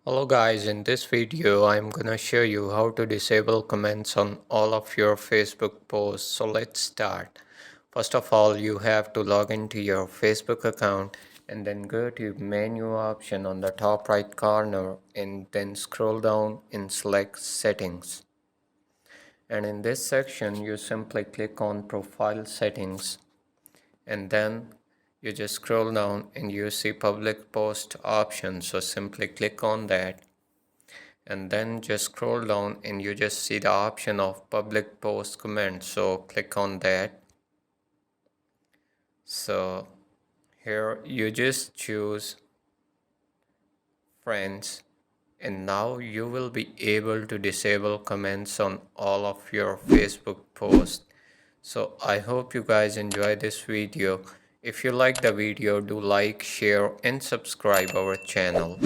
Hello guys, in this video I'm gonna show you how to disable comments on all of your Facebook posts. So let's start. First of all, you have to log into your Facebook account and then go to menu option on the top right corner and then scroll down and select settings. And in this section you simply click on profile settings and then you just scroll down and you see public post option, so simply click on that and then just scroll down and you just see the option of public post comment, so click on that. So here you just choose friends and now you will be able to disable comments on all of your Facebook posts. So I hope you guys enjoy this video. If you like the video, do like, share and subscribe our channel.